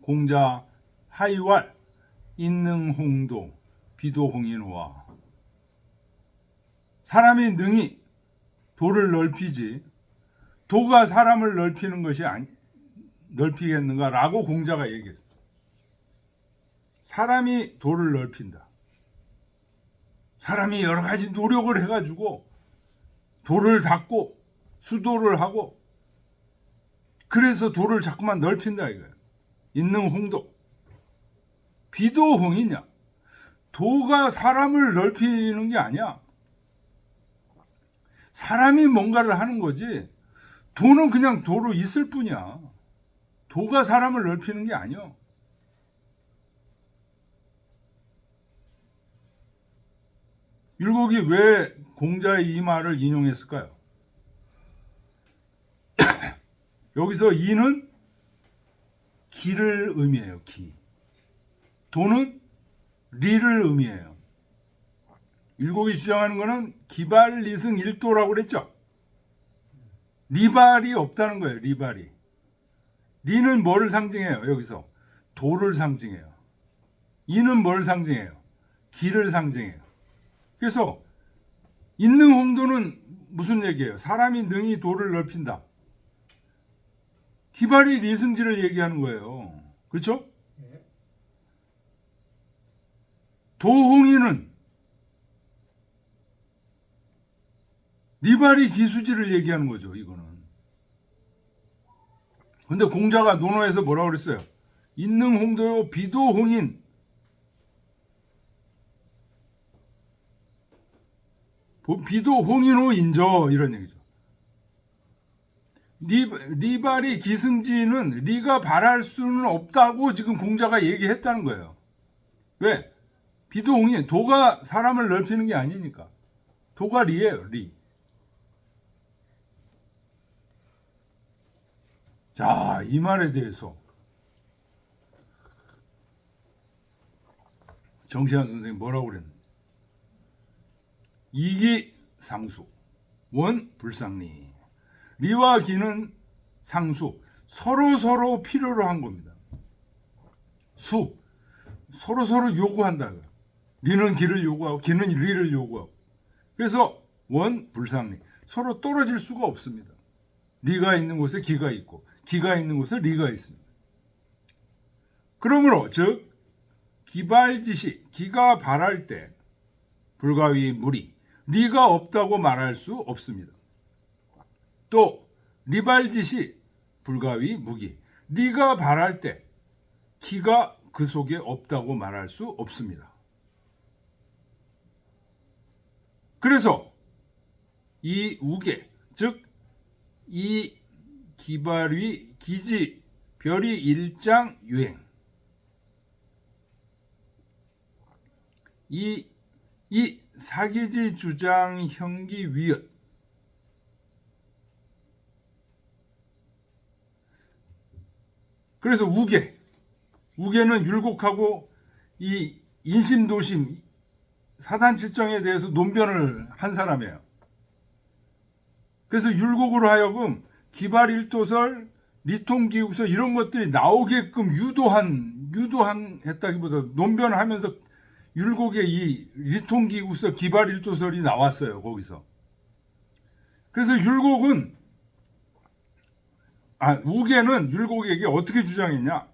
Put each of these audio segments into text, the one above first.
공자 하이왈 인능홍도 비도홍인호와. 사람이 능히 도를 넓히지 도가 사람을 넓히는 것이 넓히겠는가라고 공자가 얘기했어. 사람이 도를 넓힌다. 사람이 여러 가지 노력을 해가지고 도를 닦고 수도를 하고 그래서 도를 자꾸만 넓힌다 이거예요. 인능홍도. 비도홍이냐? 도가 사람을 넓히는 게 아니야. 사람이 뭔가를 하는 거지 도는 그냥 도로 있을 뿐이야. 도가 사람을 넓히는 게 아니야. 율곡이 왜 공자의 이 말을 인용했을까요? 여기서 이는 기를 의미해요. 기. 도는 리를 의미해요. 율곡이 주장하는 것은 기발리승 일도라고 그랬죠. 리발이 없다는 거예요. 리발이. 리는 뭐를 상징해요? 여기서 도를 상징해요. 이는 뭘 상징해요? 기를 상징해요. 그래서 인능홍도는 무슨 얘기예요? 사람이 능히 도를 넓힌다. 기발이 리승지를 얘기하는 거예요. 그렇죠? 도홍이는 리발이 기수지를 얘기하는 거죠. 이거는. 근데 공자가 논어에서 뭐라고 그랬어요? 인능홍도요 비도홍인. 비도홍인호 인저 이런 얘기죠. 리발이 기승지는 리가 발할 수는 없다고 지금 공자가 얘기했다는 거예요. 왜? 비도홍인. 도가 사람을 넓히는 게 아니니까. 도가 리예요. 리. 자, 이 말에 대해서 정시환 선생님 뭐라고 그랬는지. 이기 상수, 원 불상리. 리와 기는 상수, 서로 필요로 한 겁니다. 수, 서로 요구한다. 리는 기를 요구하고 기는 리를 요구하고. 그래서 원 불상리, 서로 떨어질 수가 없습니다. 리가 있는 곳에 기가 있고 기가 있는 곳에 리가 있습니다. 그러므로 즉 기발지시, 기가 발할 때 불가위 무리, 리가 없다고 말할 수 없습니다. 또 리발지시 불가위 무기, 리가 발할 때 기가 그 속에 없다고 말할 수 없습니다. 그래서 이 우계, 즉 이 기발위 기지 별이 일장 유행, 이 사기지 주장 형기 위엇, 그래서 우계는 율곡하고 이 인심도심 사단칠정에 대해서 논변을 한 사람이에요. 그래서 율곡으로 하여금 기발일도설, 리통기우설 이런 것들이 나오게끔 유도했다기보다 논변을 하면서 율곡의 이 리통기우설, 기발일도설이 나왔어요. 거기서. 그래서 우계는 율곡에게 어떻게 주장했냐?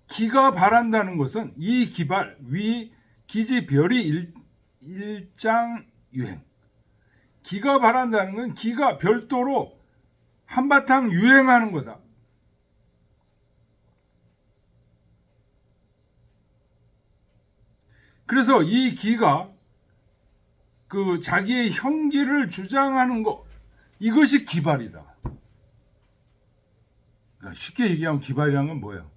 기가 발한다는 것은 이 기발, 위, 기지, 별이 일장 유행. 기가 발한다는 건 기가 별도로 한바탕 유행하는 거다. 그래서 이 기가 그 자기의 형기를 주장하는 것, 이것이 기발이다. 그러니까 쉽게 얘기하면 기발이라는 건 뭐예요?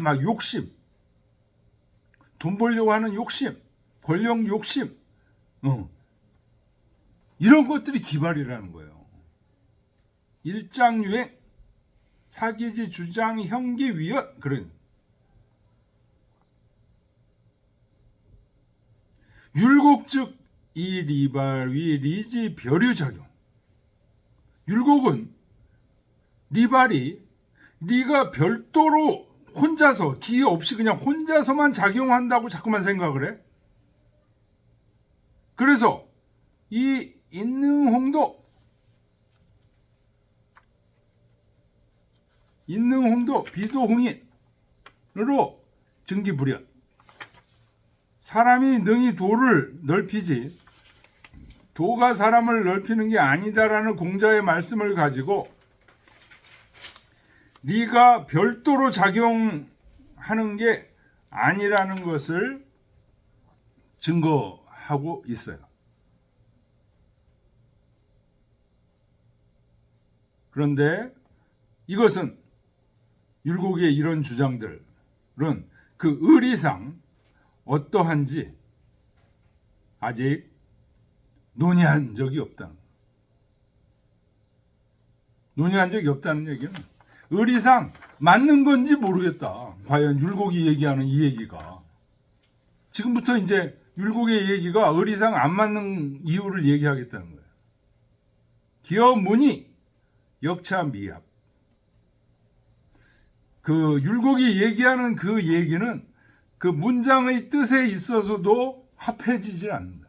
막 욕심, 돈 벌려고 하는 욕심, 권력 욕심, 이런 것들이 기발이라는 거예요. 일장유행, 사기지 주장 형기 위엇, 그런. 율곡 즉 이 리발 위 리지 별유 작용. 율곡은 리발이 네가 별도로 혼자서 기회 없이 그냥 혼자서만 작용한다고 자꾸만 생각을 해. 그래서 이 인능홍도 비도홍인으로 증기불연. 사람이 능히 도를 넓히지 도가 사람을 넓히는 게 아니다라는 공자의 말씀을 가지고 네가 별도로 작용하는 게 아니라는 것을 증거하고 있어요. 그런데 이것은 율곡의 이런 주장들은 그 의리상 어떠한지 아직 논의한 적이 없다는 얘기는 의리상 맞는 건지 모르겠다. 과연 율곡이 얘기하는 이 얘기가 지금부터 이제 율곡의 얘기가 의리상 안 맞는 이유를 얘기하겠다는 거예요. 기어문이 역차미합. 그 율곡이 얘기하는 그 얘기는 그 문장의 뜻에 있어서도 합해지지 않는다.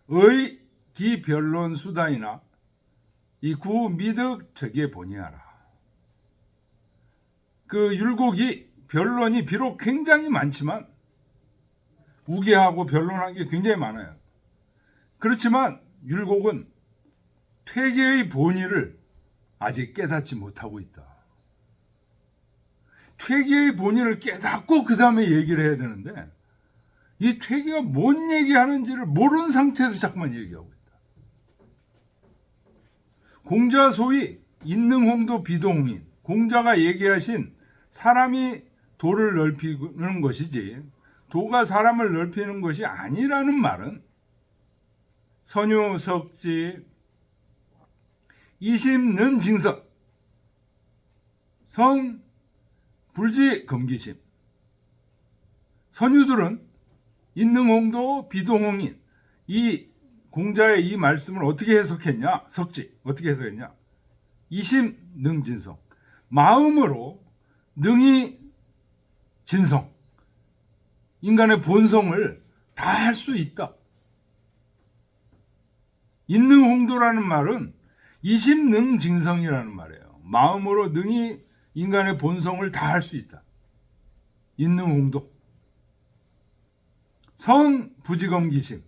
의 기변론 수다이나 이 구미득 되게 보니하라. 그 율곡이 변론이 비록 굉장히 많지만 우계하고 변론한 게 굉장히 많아요. 그렇지만 율곡은 퇴계의 본의를 아직 깨닫지 못하고 있다. 퇴계의 본의를 깨닫고 그 다음에 얘기를 해야 되는데 이 퇴계가 뭔 얘기하는지를 모르는 상태에서 자꾸만 얘기하고 있다. 공자 소위 인능홍도 비도홍인, 공자가 얘기하신 사람이 도를 넓히는 것이지 도가 사람을 넓히는 것이 아니라는 말은 선유석지 이심는 징석 성 불지 검기심. 선유들은 인능홍도 비도홍인 이 공자의 이 말씀을 어떻게 해석했냐? 석지 어떻게 해석했냐? 이심 능진성, 마음으로 능히 진성, 인간의 본성을 다 할 수 있다. 인능홍도라는 말은 이심능진성이라는 말이에요. 마음으로 능히 인간의 본성을 다 할 수 있다. 인능홍도. 성부지검기심.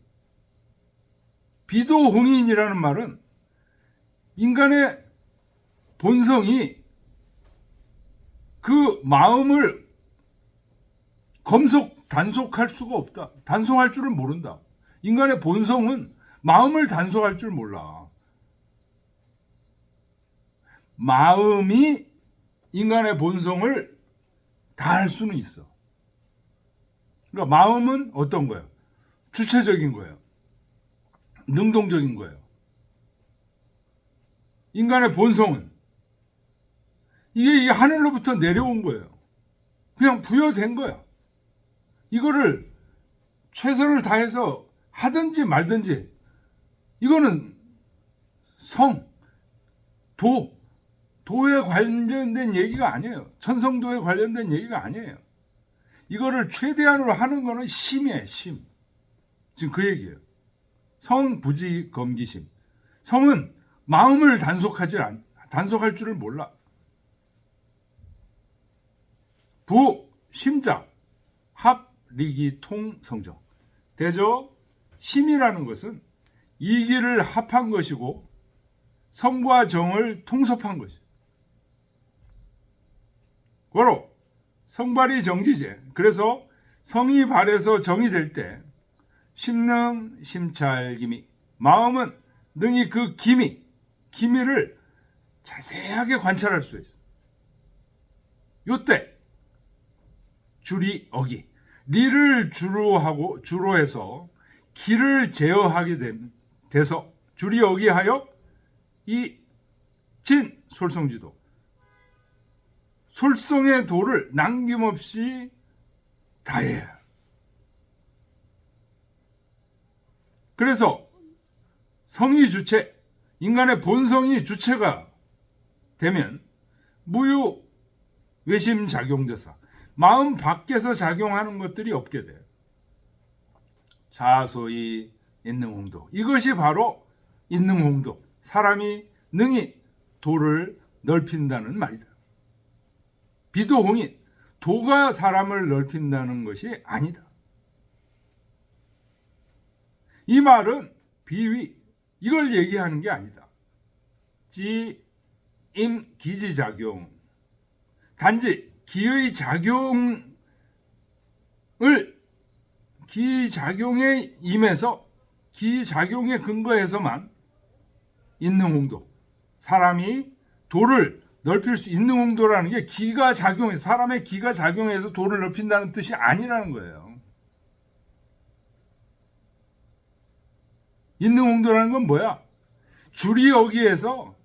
비도홍인이라는 말은 인간의 본성이 그 마음을 단속할 수가 없다. 단속할 줄을 모른다. 인간의 본성은 마음을 단속할 줄 몰라. 마음이 인간의 본성을 다 할 수는 있어. 그러니까 마음은 어떤 거예요? 주체적인 거예요. 능동적인 거예요. 인간의 본성은 이게 하늘로부터 내려온 거예요. 그냥 부여된 거야. 이거를 최선을 다해서 하든지 말든지 이거는 도에 관련된 얘기가 아니에요. 천성도에 관련된 얘기가 아니에요. 이거를 최대한으로 하는 거는 심이에요, 심. 지금 그 얘기예요. 성부지 검기심. 성은 마음을 단속할 줄을 몰라. 심자, 합리기 통성정. 대저 심이라는 것은 이기를 합한 것이고 성과 정을 통섭한 것이죠. 고로 성발이 정지제. 그래서 성이 발해서 정이 될 때 심능 심찰기미, 마음은 능히 그 기미를 자세하게 관찰할 수 있어. 요때 줄이 어기, 리를 주로 해서 기를 제어하게 돼서 줄이 어기하여 이 진 솔성지도, 솔성의 도를 남김없이 다해야. 그래서 성이 주체, 인간의 본성이 주체가 되면 무유 외심 작용대사, 마음 밖에서 작용하는 것들이 없게 돼요. 자소이 인능홍도, 이것이 바로 인능홍도, 사람이 능히 도를 넓힌다는 말이다. 비도홍인, 도가 사람을 넓힌다는 것이 아니다. 이 말은 비위, 이걸 얘기하는 게 아니다. 기지작용, 단지 기의 작용을, 기작용에 임해서 기작용에 근거해서만 인능홍도, 사람이 도를 넓힐 수 있는 홍도라는 게 기가 작용해, 사람의 기가 작용해서 도를 넓힌다는 뜻이 아니라는 거예요. 있는 홍도라는 건 뭐야? 줄이 여기에서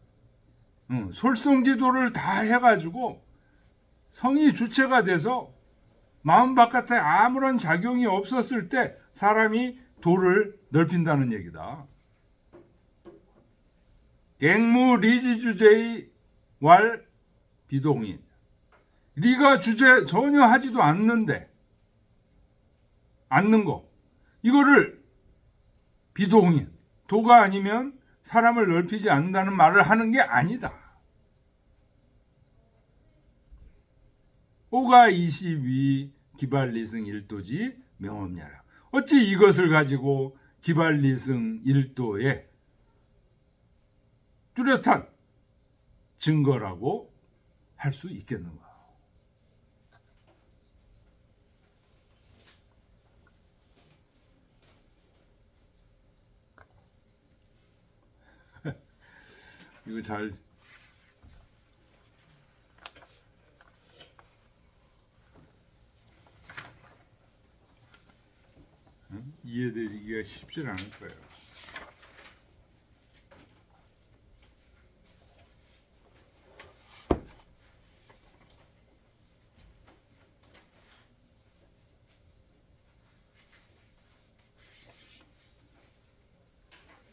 솔성지도를 다 해가지고 성이 주체가 돼서 마음 바깥에 아무런 작용이 없었을 때 사람이 도를 넓힌다는 얘기다. 갱무 리지주제의 왈 비동인, 리가 주제 전혀 하지도 않는 거, 이거를 비동인, 도가 아니면 사람을 넓히지 않는다는 말을 하는 게 아니다. 오가 22 기발리승 일도지 명엄냐라. 어찌 이것을 가지고 기발리승 일도에 뚜렷한 증거라고 할 수 있겠는가? 이거 잘 이해되기가 쉽지 않을 거예요.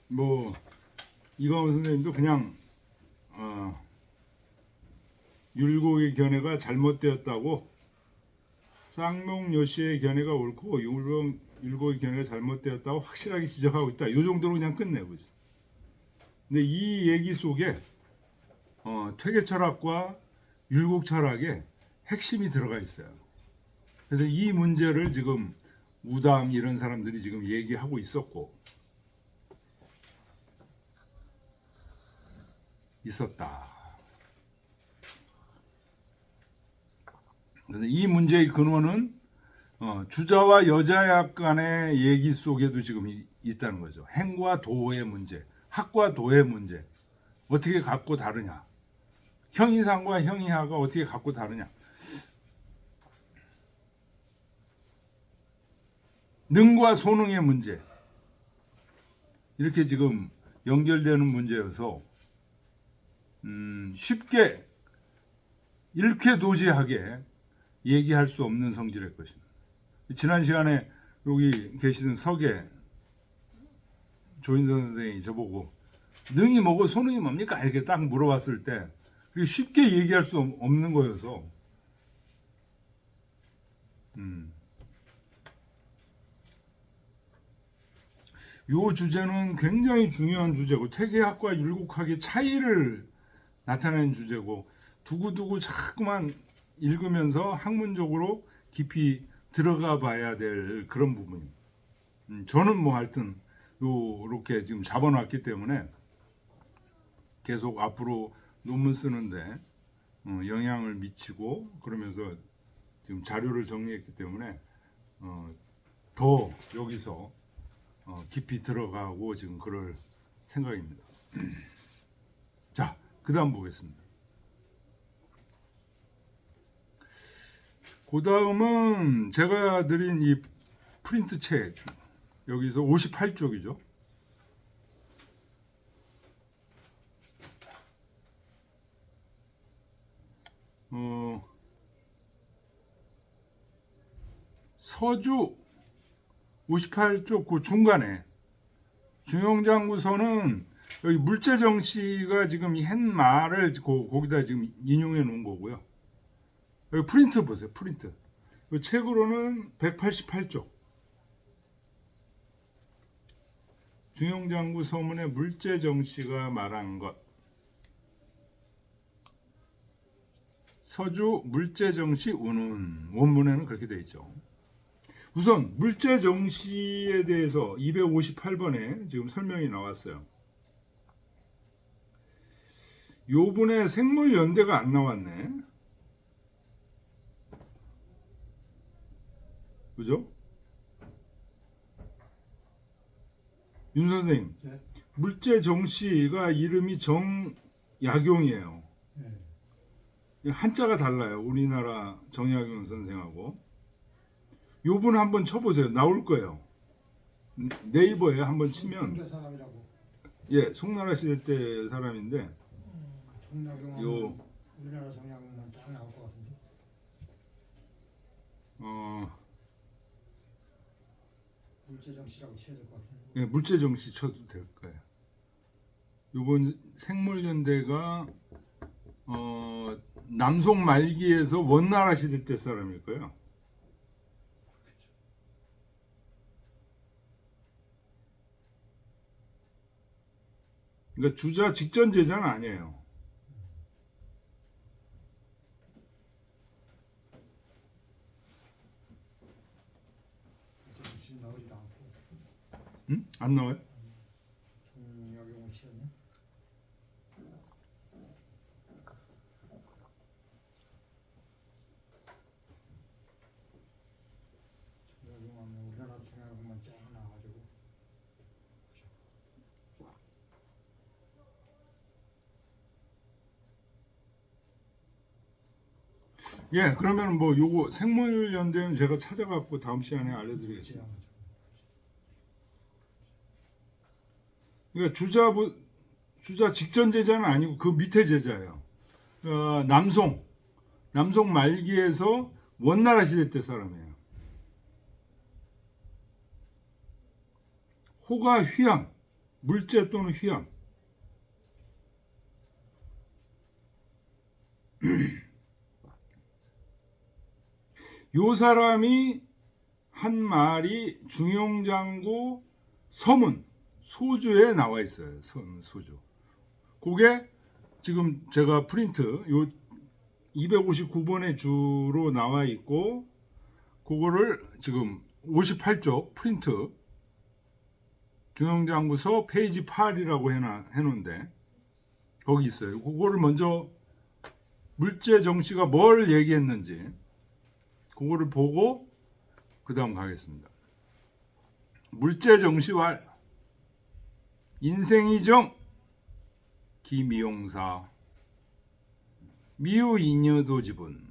뭐 이광호 선생님도 그냥 율곡의 견해가 잘못되었다고, 쌍용요 씨의 견해가 옳고 율곡의 견해가 잘못되었다고 확실하게 지적하고 있다. 이 정도로 그냥 끝내고 있어. 근데 이 얘기 속에 퇴계 철학과 율곡 철학의 핵심이 들어가 있어요. 그래서 이 문제를 지금 우담 이런 사람들이 지금 얘기하고 있었다. 그래서 이 문제의 근원은 주자와 여자 간의 얘기 속에도 지금 있다는 거죠. 행과 도의 문제, 학과 도의 문제, 어떻게 갖고 다르냐, 형이상과 형이하가 어떻게 갖고 다르냐, 능과 소능의 문제, 이렇게 지금 연결되는 문제여서 쉽게 일쾌도지하게 얘기할 수 없는 성질의 것입니다. 지난 시간에 여기 계시는 석의 조인선 선생이 저보고 능이 뭐고 소능이 뭡니까? 이렇게 딱 물어봤을 때 쉽게 얘기할 수 없는 거여서 이 주제는 굉장히 중요한 주제고, 퇴계학과 율곡학의 차이를 나타내는 주제고, 두고두고 자꾸만 읽으면서 학문적으로 깊이 들어가 봐야 될 그런 부분입니다. 저는 뭐 하여튼 이렇게 지금 잡아놨기 때문에 계속 앞으로 논문 쓰는데 영향을 미치고, 그러면서 지금 자료를 정리했기 때문에 더 여기서 깊이 들어가고 지금 그럴 생각입니다. 자, 그 다음 보겠습니다. 그 다음은 제가 드린 이 프린트 책, 여기서 58쪽이죠. 서주 58쪽 그 중간에 중용장구서는 여기 물재정 씨가 지금 이 한 말을 거기다 지금 인용해 놓은 거고요. 여기 프린트 보세요. 프린트. 이 책으로는 188쪽. 중용장구 서문에 물재정 씨가 말한 것. 서주 물재정 씨 운운. 원문에는 그렇게 되어 있죠. 우선 물재정 씨에 대해서 258번에 지금 설명이 나왔어요. 요분의 생물연대가 안 나왔네. 그죠? 윤 선생님, 네. 물재정 씨가 이름이 정약용이에요. 네. 한자가 달라요. 우리나라 정약용 선생하고. 요분 한번 쳐보세요. 나올 거예요. 네이버에 한번 치면 송대 사람이라고. 예, 송나라 시대 때 사람인데 정약용은 요 우리나라 정약용만 쫙 나올 것 같은데. 물재정 씨라고 쳐야 될 것 같은데. 예, 물재정 씨 쳐도 될 거예요. 요번 생물연대가 남송 말기에서 원나라 시대 때 사람일 거예요. 그러니까 주자 직전 제자는 아니에요. 물재정 씨 나오지도 않고. 응? 안 나와요? 정약용을 치었네. 정약용은 우리나라 정약용만 쫙 나와가지고. 예, 그러면 뭐 요거 생물연대는 제가 찾아갖고 다음 시간에 알려드리겠습니다. 그러니까 주자 직전 제자는 아니고 그 밑에 제자예요. 남송 말기에서 원나라 시대 때 사람이에요. 호가 휘양, 물재 또는 휘양. 요 사람이 한 말이 중용장구 서문 소주에 나와 있어요. 소주. 그게 지금 제가 프린트 요 259번의 주로 나와 있고 그거를 지금 58쪽 프린트 중용장구서 페이지 8이라고 해놓은데 거기 있어요. 그거를 먼저 물재정 씨가 뭘 얘기했는지 그거를 보고 그 다음 가겠습니다. 물재정 씨와 인생이정 기미용사 미우 이녀도 지분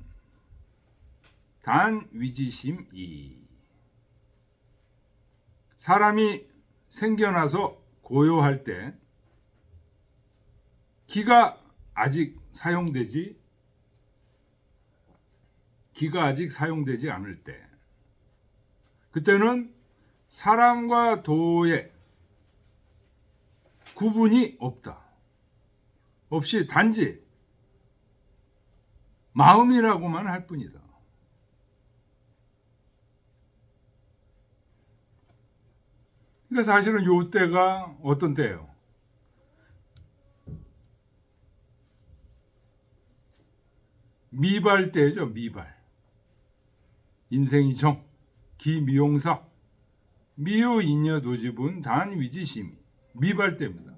단 위지심이 사람이 생겨나서 고요할 때 기가 아직 사용되지 않을 때 그때는 사람과 도의 구분이 없이 단지 마음이라고만 할 뿐이다. 그러니까 사실은 요 때가 어떤 때예요? 미발 때죠. 미발. 인생이 정, 기미용사, 미유 인여 도지분 단 위지심이 미발 때입니다.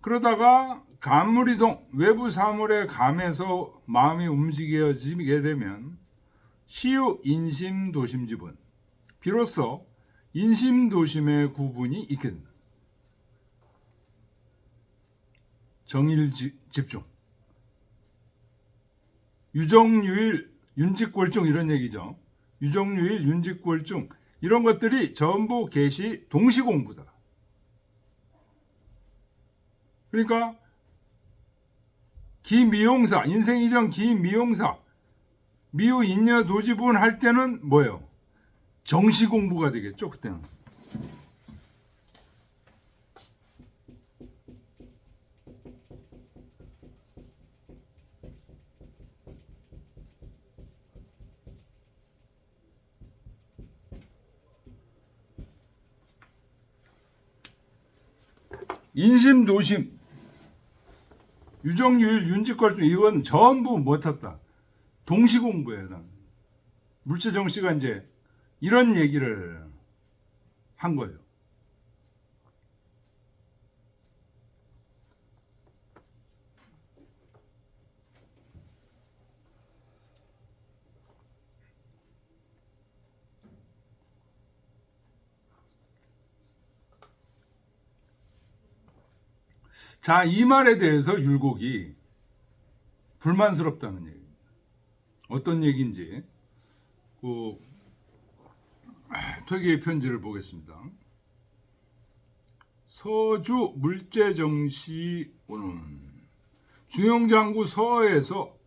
그러다가 감물이동 외부 사물의 감에서 마음이 움직여지게 되면 시유 인심 도심 지분 비로소 인심 도심의 구분이 있게 됩니다. 정일 집중 유정유일 윤직골중 이런 얘기죠. 유정유일 윤직골중 이런 것들이 전부 개시 동시공부다. 그러니까 기미용사 인생이정 기미용사 미우 인여 도지분 할 때는 뭐예요? 정시공부가 되겠죠. 그때는 인심도심, 유정유일, 윤직걸중 이건 전부 못했다. 동시공부예요. 물재정 씨가 이제 이런 얘기를 한 거예요. 자, 이 말에 대해서 율곡이 불만스럽다는 얘기입니다. 어떤 얘기인지 그 퇴계의 편지를 보겠습니다. 서주 물재정시 오는 중영장구 서주에서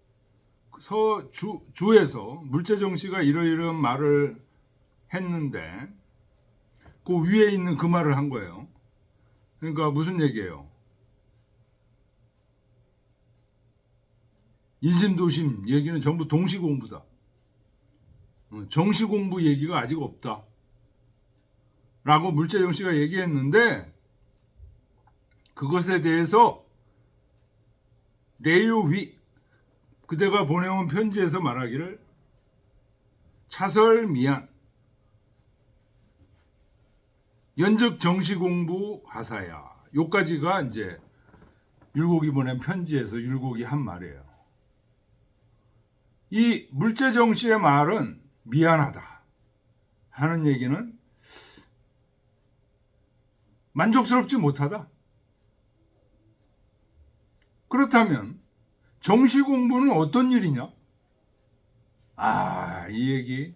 물재정시가 이러이러한 말을 했는데 그 위에 있는 그 말을 한 거예요. 그러니까 무슨 얘기예요? 인심도심 얘기는 전부 동시공부다. 정시공부 얘기가 아직 없다. 라고 물재정 씨가 얘기했는데 그것에 대해서 레이오위 그대가 보내온 편지에서 말하기를 차설미안 연적 정시공부 하사야 요까지가 이제 율곡이 보낸 편지에서 율곡이 한 말이에요. 이 물재정 씨의 말은 미안하다 하는 얘기는 만족스럽지 못하다. 그렇다면 정시 공부는 어떤 일이냐? 이 얘기,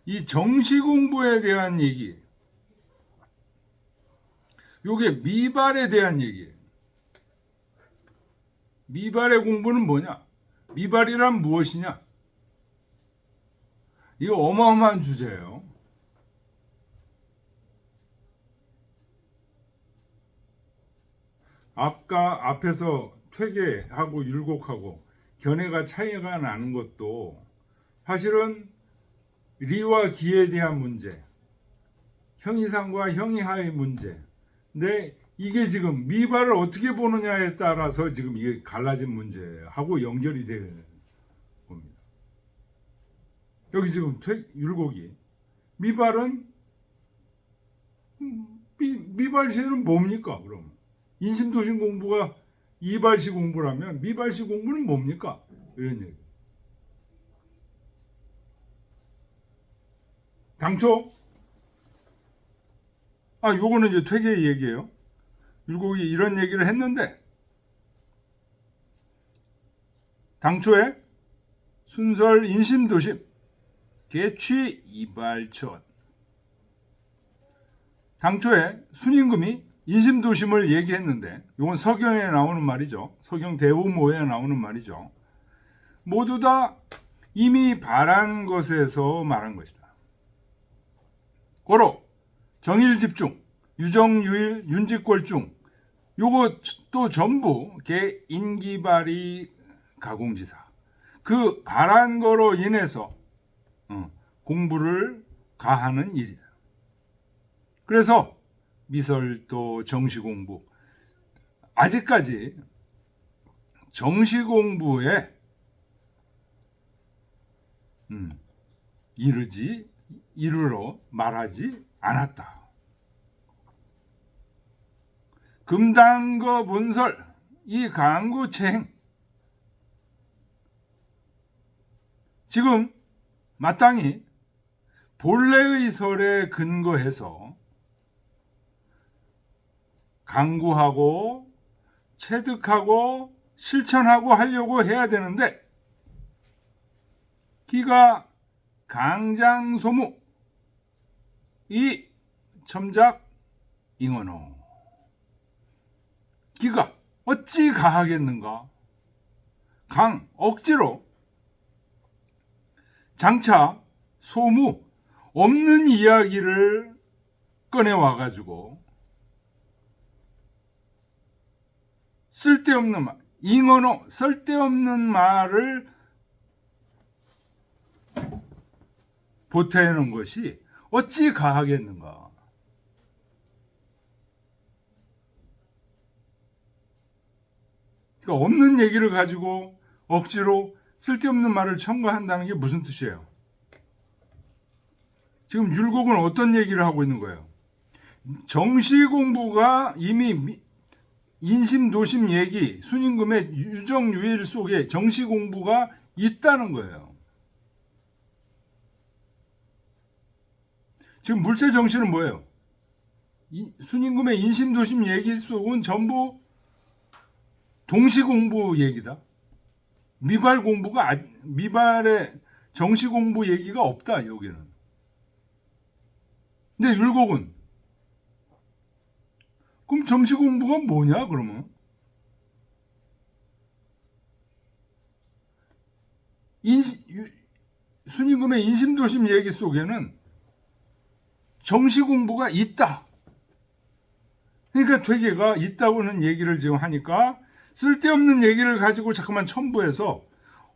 이 정시 공부에 대한 얘기, 요게 미발에 대한 얘기예요. 미발의 공부는 뭐냐? 미발이란 무엇이냐? 이거 어마어마한 주제예요. 아까 앞에서 퇴계하고 율곡하고 견해가 차이가 나는 것도 사실은 리와 기에 대한 문제, 형이상과 형이하의 문제. 근데 이게 지금 미발을 어떻게 보느냐에 따라서 지금 이게 갈라진 문제하고 연결이 되는 겁니다. 여기 지금 율곡이 미발은 미발시는 뭡니까? 그럼 인심도심 공부가 이발시 공부라면 미발시 공부는 뭡니까? 이런 얘기. 당초 요거는 이제 퇴계의 얘기예요. 율곡이 이런 얘기를 했는데 당초에 순설 인심도심 개취 이발천 당초에 순임금이 인심도심을 얘기했는데 이건 서경에 나오는 말이죠. 서경 대우모에 나오는 말이죠. 모두 다 이미 바란 것에서 말한 것이다. 고로 정일집중, 유정유일, 윤직골중 요거 또 전부 개인기발이 가공지사 그 바란 거로 인해서 공부를 가하는 일이다. 그래서 미설도 정시공부 아직까지 정시공부에 이르러 말하지 않았다. 금단거 본설 이 강구체행 지금 마땅히 본래의 설에 근거해서 강구하고 체득하고 실천하고 하려고 해야 되는데 기가 강장소무 이 첨작 잉언호 기가 어찌 가하겠는가? 강 억지로 장차 소무 없는 이야기를 꺼내와 가지고 쓸데없는 말, 잉언호 쓸데없는 말을 보태는 것이 어찌 가하겠는가? 그러니까 없는 얘기를 가지고 억지로 쓸데없는 말을 첨가한다는 게 무슨 뜻이에요? 지금 율곡은 어떤 얘기를 하고 있는 거예요? 정시 공부가 이미 인심도심 얘기, 순임금의 유정유일 속에 정시 공부가 있다는 거예요. 지금 물체 정시는 뭐예요? 순임금의 인심도심 얘기 속은 전부 동시 공부 얘기다. 미발의 정시 공부 얘기가 없다, 여기는. 근데 율곡은 그럼 정시 공부가 뭐냐, 그러면? 순임금의 인심도심 얘기 속에는 정시 공부가 있다. 그러니까 퇴계가 있다고는 얘기를 지금 하니까 쓸데없는 얘기를 가지고 자꾸만 첨부해서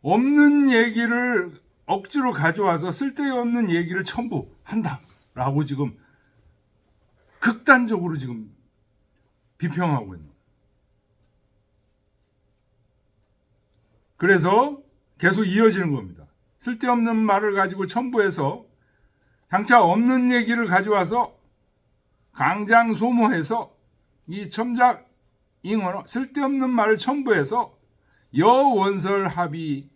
없는 얘기를 억지로 가져와서 쓸데없는 얘기를 첨부한다라고 지금 극단적으로 지금 비평하고 있는. 그래서 계속 이어지는 겁니다. 쓸데없는 말을 가지고 첨부해서 장차 없는 얘기를 가져와서 강장소모해서 이 첨작 잉어로 쓸데없는 말을 첨부해서 여원설 합이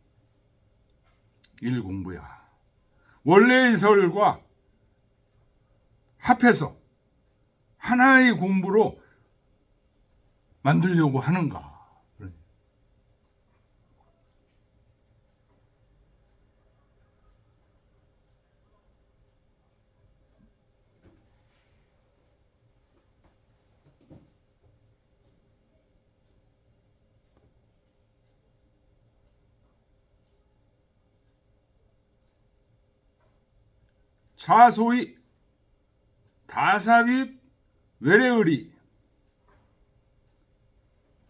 일공부야. 원래의 설과 합해서 하나의 공부로 만들려고 하는가. 자소이 다삽입 외래의리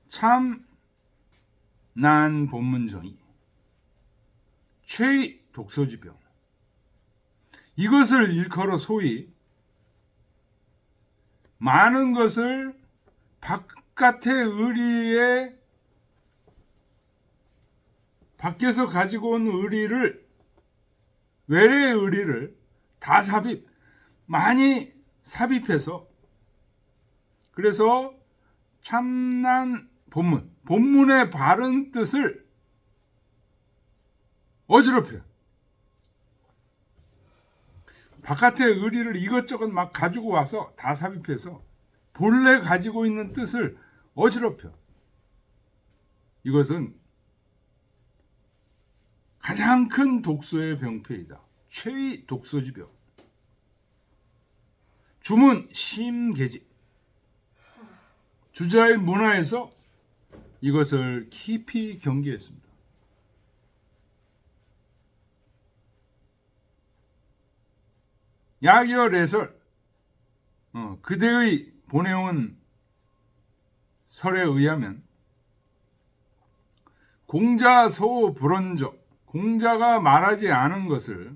참 난 본문정의 최의 독서지병 이것을 일컬어 소위 많은 것을 바깥의 의리에 밖에서 가지고 온 의리를 외래의 의리를 다 삽입 많이 삽입해서 그래서 참난 본문의 바른 뜻을 어지럽혀요. 바깥의 의리를 이것저것 막 가지고 와서 다 삽입해서 본래 가지고 있는 뜻을 어지럽혀. 이것은 가장 큰 독서의 병폐이다. 최의 독서지병. 주문 심계지. 주자의 문화에서 이것을 깊이 경계했습니다. 야기열해설 그대의 보내온 설에 의하면 공자소 불언적 공자가 말하지 않은 것을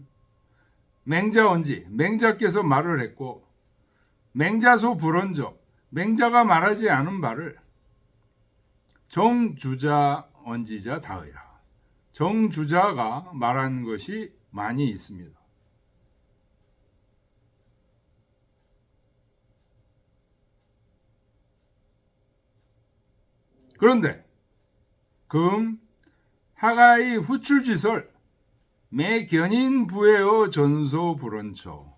맹자언지 맹자께서 말을 했고 맹자소 불언적 맹자가 말하지 않은 바를 정주자 언지자 다의라. 정주자가 말한 것이 많이 있습니다. 그런데 금 하가의 후출지설 매견인 부에어 전소 불언처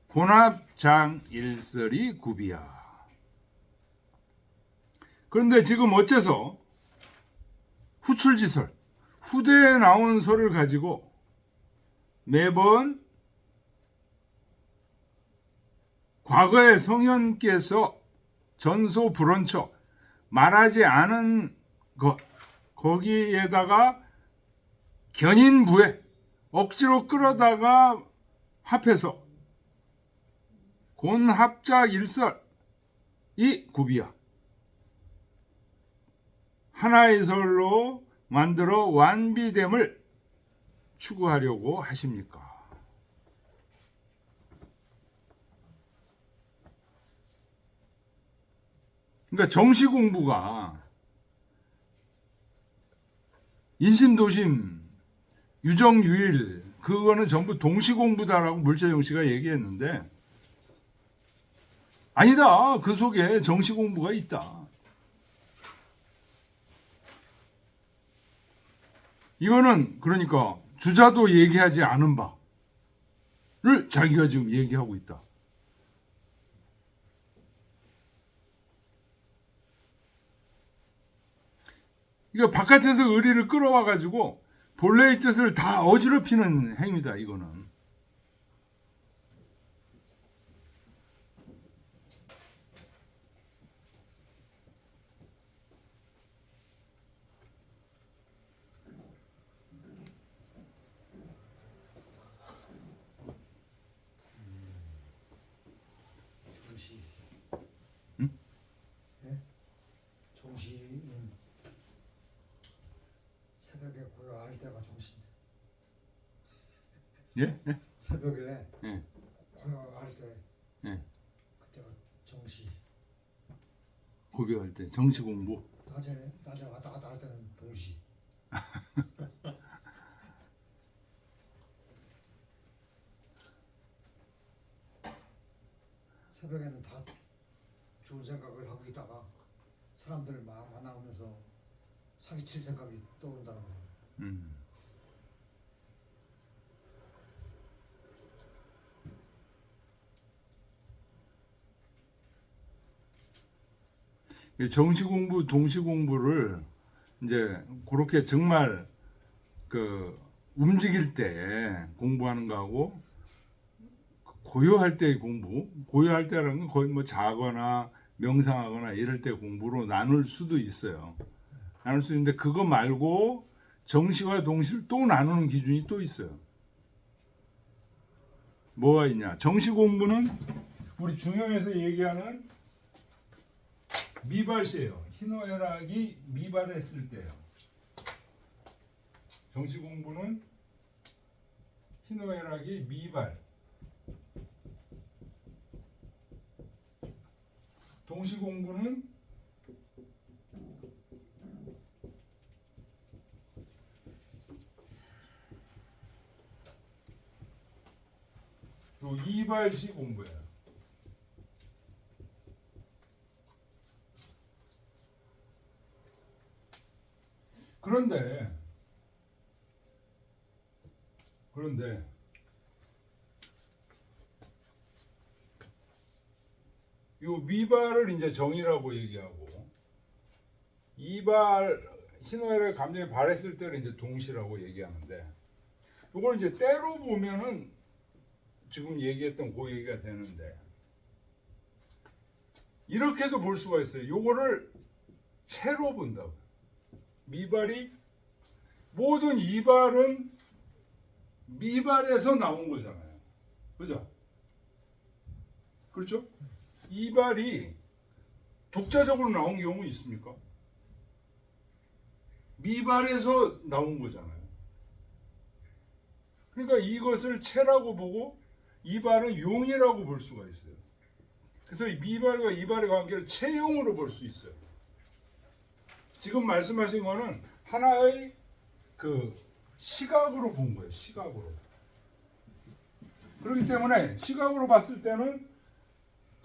곤합장 일설이 구비야. 그런데 지금 어째서 후출지설 후대에 나온 설을 가지고 매번 과거의 성현께서 전소 불언처 말하지 않은 것 거기에다가 견인부에 억지로 끌어다가 합해서 곤합작 일설이 구비야. 하나의 설로 만들어 완비됨을 추구하려고 하십니까? 그러니까 정시 공부가 인심도심, 유정유일 그거는 전부 동시공부다라고 물재정 씨가 얘기했는데 아니다. 그 속에 정시공부가 있다. 이거는 그러니까 주자도 얘기하지 않은 바를 자기가 지금 얘기하고 있다. 이거 바깥에서 의리를 끌어와 가지고 본래의 뜻을 다 어지럽히는 행위다. 이거는. 정시. 응? 예? 정시는 새벽에 고요할 때가 정시. 예? 예? 새벽에 예. 고요할 때 예. 그때가 정시. 고교할 때 정시 공부. 낮에 왔다 갔다 할 때는 동시. 새벽에는 다 좋은 생각을 하고 있다가 사람들 만나면서 사기칠 생각이 떠오른다는 거예요. 정시 공부, 동시 공부를 이제 그렇게 정말 그 움직일 때 공부하는 거하고 고요할 때의 공부, 고요할 때라는 건 거의 뭐 자거나 명상하거나 이럴 때 공부로 나눌 수도 있어요. 나눌 수 있는데 그거 말고 정시와 동시를 또 나누는 기준이 또 있어요. 뭐가 있냐? 정시 공부는 우리 중형에서 얘기하는 미발시예요. 희노애락이 미발했을 때요. 정시 공부는 희노애락이 미발. 동시 공부는 또 이발시 공부예요. 그런데 요 미발을 이제 정이라고 얘기하고 이발 희노애락 감정이 발했을 때를 이제 동시라고 얘기하는데 요걸 이제 때로 보면은 지금 얘기했던 그 얘기가 되는데 이렇게도 볼 수가 있어요. 요거를 채로 본다고. 미발이 모든 이발은 미발에서 나온 거잖아요. 그죠? 그렇죠? 이발이 독자적으로 나온 경우 있습니까? 미발에서 나온 거잖아요. 그러니까 이것을 채라고 보고 이발은 용이라고 볼 수가 있어요. 그래서 미발과 이발의 관계를 채용으로 볼 수 있어요. 지금 말씀하신 거는 하나의 그 시각으로 본 거예요. 시각으로. 그렇기 때문에 시각으로 봤을 때는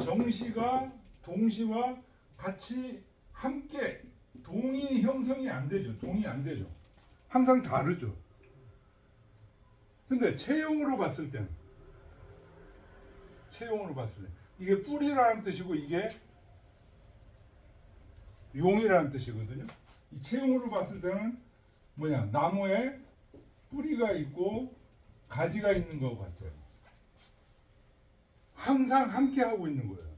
정시가 동시와 같이 함께 동의 형성이 안 되죠. 동의 안 되죠. 항상 다르죠. 근데 체형으로 봤을 때는 이게 뿌리라는 뜻이고 이게 용이라는 뜻이거든요. 이 체형으로 봤을 때는 뭐냐? 나무에 뿌리가 있고 가지가 있는 것 같아요. 항상 함께 하고 있는 거예요.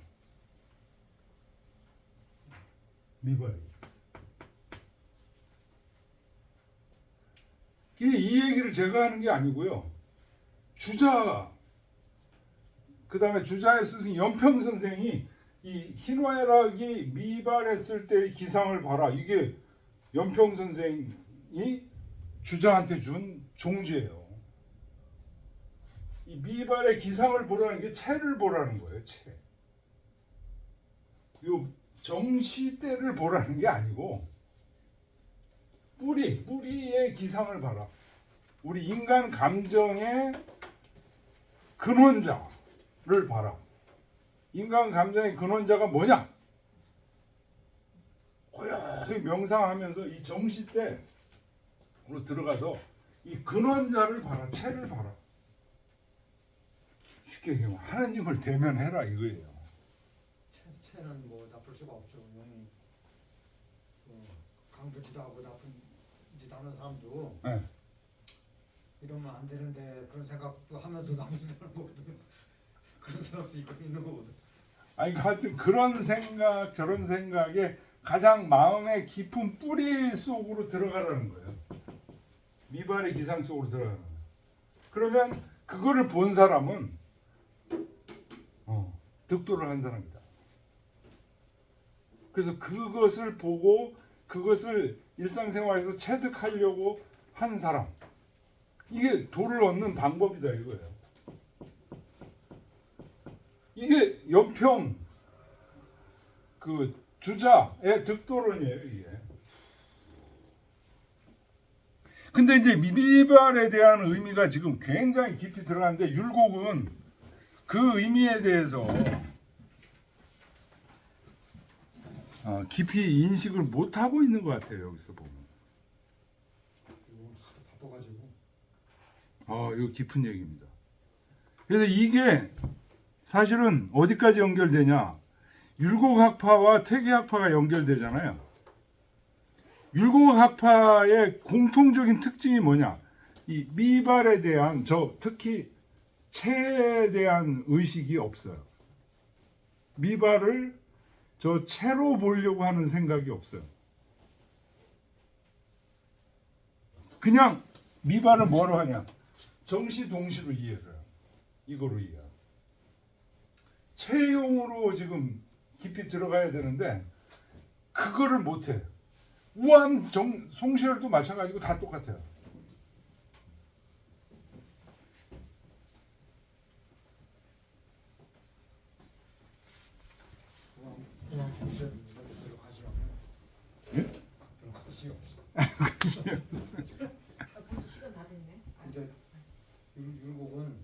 미발이. 이 얘기를 제가 하는 게 아니고요. 주자, 그 다음에 주자의 스승 연평 선생이 이 희노애락이 미발했을 때의 기상을 봐라. 이게 연평 선생이 주자한테 준 종지예요. 이 미발의 기상을 보라는 게 채를 보라는 거예요. 채. 요 정시 때를 보라는 게 아니고 뿌리의 기상을 봐라. 우리 인간 감정의 근원자를 봐라. 인간 감정의 근원자가 뭐냐? 고요히 명상하면서 이 정시 때로 들어가서 이 근원자를 봐라. 체를 봐라. 쉽게 얘기하면 하나님을 대면해라 이거예요. 채는 뭐 나쁠 수가 없죠. 영이 강도지도 하고 나쁜 짓 하는 사람도 네. 이러면 안 되는데 그런 생각도 하면서 나쁘다는 거거든. 그런 사람도 있는 거거든. 아니 하여튼 그런 생각 저런 생각에 가장 마음의 깊은 뿌리 속으로 들어가라는 거예요. 미발의 기상 속으로 들어가는 거예요. 그러면 그거를 본 사람은 득도를 한 사람이다. 그래서 그것을 보고 그것을 일상생활에서 체득하려고 한 사람, 이게 도를 얻는 방법이다 이거예요. 이게 연평 그 주자의 득도론이에요 이게. 근데 이제 미발에 대한 의미가 지금 굉장히 깊이 들어가는데 율곡은 그 의미에 대해서 깊이 인식을 못 하고 있는 것 같아요 여기서 보면. 바빠가지고. 이거 깊은 얘기입니다. 그래서 이게 사실은 어디까지 연결되냐? 율곡학파와 퇴계학파가 연결되잖아요. 율곡학파의 공통적인 특징이 뭐냐? 이 미발에 대한 특히 체에 대한 의식이 없어요. 미발을 체로 보려고 하는 생각이 없어요. 그냥 미발을 뭐로 하냐? 정시 동시로 이해를 해요. 이거로 이해. 체용으로 지금 깊이 들어가야 되는데 그거를 못해. 우암 송시열도 마찬가지고 다 똑같아요. 그냥 정신 들어가시면 예? 들어가시요. 벌써 시간 다 됐네. 근데 율곡은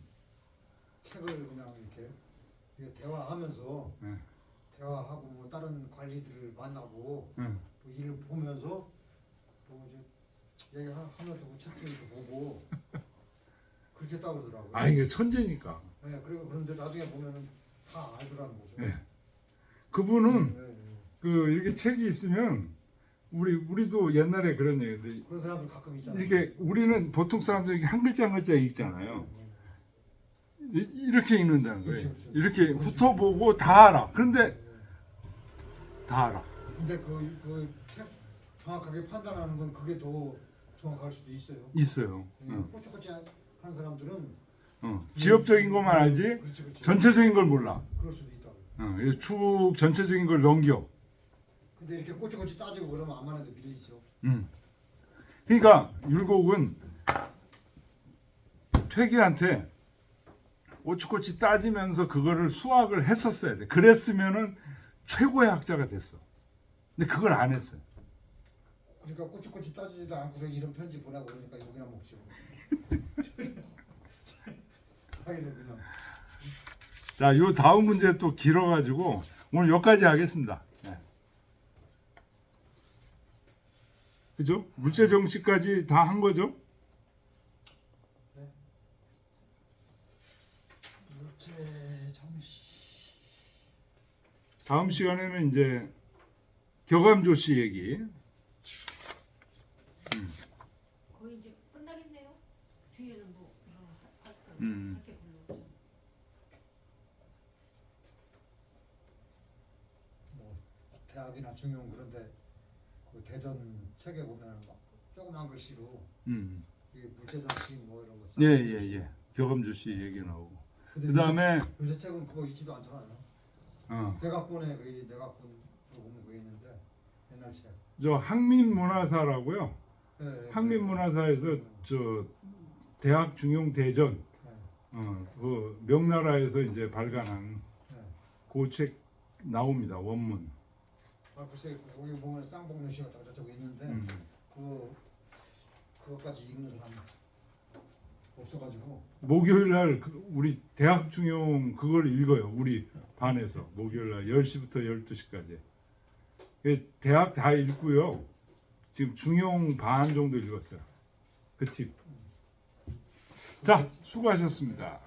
책을 그냥 이렇게 대화하면서 네. 대화하고 뭐 다른 관리들을 만나고 응. 뭐 일을 보면서 뭐 이제 얘기하면서 그 책도 이렇게 보고 그렇게 했다고 그러더라고요. 이게 천재니까. 네, 그리고 그런데 나중에 보면은 다 알더라는 거죠. 네. 그분은 네. 이렇게 책이 있으면 우리도 옛날에 그런 얘기인데 그런 사람들 가끔 있잖아요. 이렇게 우리는 보통 사람들이 한 글자 한 글자 읽잖아요. 이렇게 읽는다는 거예요. 그렇죠, 그렇죠. 이렇게 훑어보고 다 알아. 그런데 다 알아. 근데 그 책 정확하게 판단하는 건 그게 더 정확할 수도 있어요. 있어요. 꼬치꼬치 한 사람들은 지엽적인 것만 알지 그렇지. 전체적인 걸 몰라. 그럴 수도 있다고. 그래서 쭉 전체적인 걸 넘겨. 근데 이렇게 꼬치꼬치 따지고 그러면 암만 해도 믿으시죠. 그러니까 율곡은 퇴계한테 꼬치꼬치 따지면서 그거를 수학을 했었어야 돼. 그랬으면은 최고의 학자가 됐어. 근데 그걸 안 했어요. 그러니까 꼬치꼬치 따지지도 않고서 이런 편지 보내고 그러니까 여기나 먹죠. 하기는 그냥. 자, 요 다음 문제 또 길어가지고 오늘 여기까지 하겠습니다. 네. 그죠? 물체 정식까지 다 한 거죠? 네. 물체 정시. 다음 시간에는 이제 격암조시 얘기. 거의 이제 끝나겠네요. 뒤에는 뭐 음. 할게 별로 없죠. 뭐 대학이나 중용 그런데 그 대전 책에 보면 막 조그만 글씨로 이게 물체 정시 뭐 이런 거. 예. 격암조시 얘기 나오고. 그다음에 요새 책은 그거 있지도 않잖아요. 대각본에 그 내각본 보면 그게 있는데 옛날 책. 저 항민문화사라고요. 네, 항민문화사에서 저 대학 중용 대전 그 명나라에서 이제 발간한 그 책 나옵니다. 원문. 글쎄 거기 보면 쌍봉누시가 저쪽에 있는데 그 그것까지 읽는 사람이 없어가지고 목요일 날 우리 대학 중용 그걸 읽어요. 우리 반에서 목요일 날 10시부터 12시까지. 대학 다 읽고요. 지금 중용 반 정도 읽었어요. 그 팁. 자, 수고하셨습니다.